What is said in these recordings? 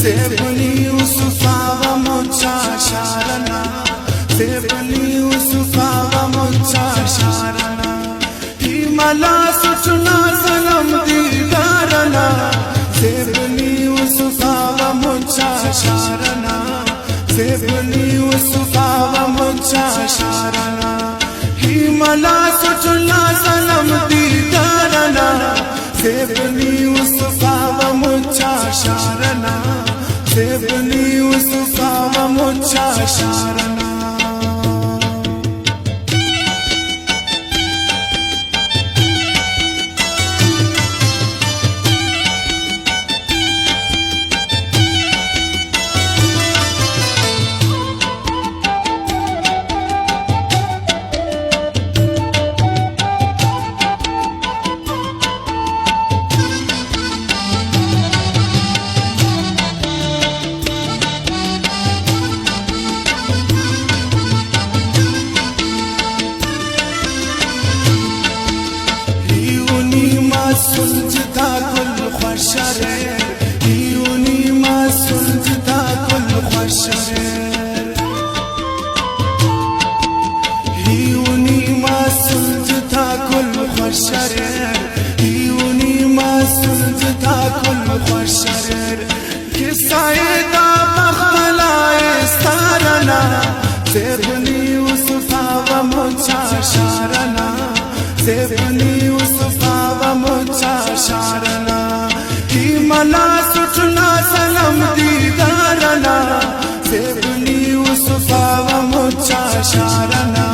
Zebni Yusufa wa mucha sharana, Zebni Yusufa wa mucha sharana, Himala suchna salam didarana, Zebni Yusufa wa mucha sharana, Zebni Yusufa wa mucha sharana, Himala suchna salam didarana, Zebni Yusufa wa mucha sharana, Zebni Yusufa wa mucha sharana. सुलझता कुल ख्वाशरे, uni मा सुलझता कुल ख्वाशरे, uni मा सुलझता कुल ख्वाशरे, uni मा सुलझता कुल ख्वाशरे, किस्साए दा बखलाए सारना, ज़ेबनी युसुफा व मुचा शारना, ज़ेबनी युसुफा व मुचा शारना, हिमला सुचना सलम दीदारना, ज़ेबनी युसुफा व मुचा शारना.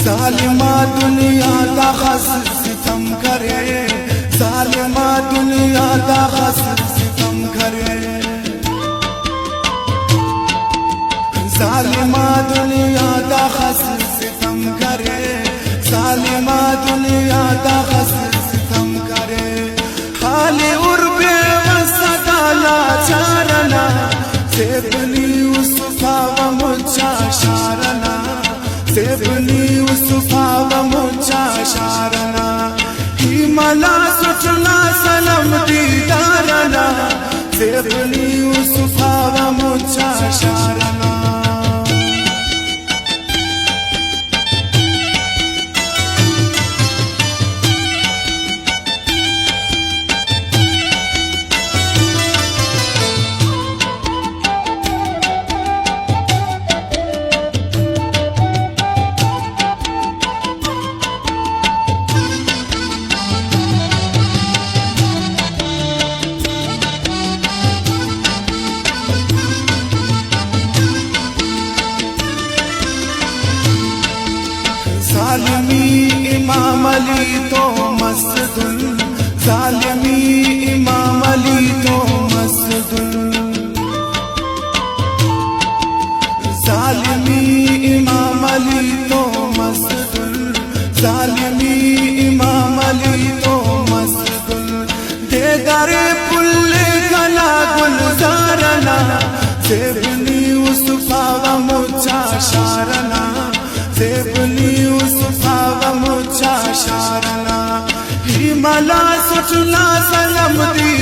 ज़ालिमा दुनिया दा खस सितम करे, ज़ालिमा दुनिया दा खस सितम करे, ज़ालिमा दुनिया दा खस सितम करे, ज़ालिमा दुनिया दा खस सितम करे, खाली उर्बे वसदाला चारना, ज़ेबनी युसुफा व मुचा शारना, ज़ेबनी युसुफा व मुचा शारना, हिमला सुचना सलम दीदारना, ज़ेबनी युसुफा व मुचा शारना. ज़ालिमी इमाम अली तो मस्दुल, ज़ालिमी इमाम अली तो मस्दुल, ज़ालिमी इमाम अली तो मस्दुल, ज़ालिमी इमाम अली तो मस्दुल, देगारे पुल्ले गला गुलजारना, ज़ेबनी युसुफा व मुचा शारना, ज़ेबनी युसुफा व मुचा शारना, हिमला सुचना सलम दी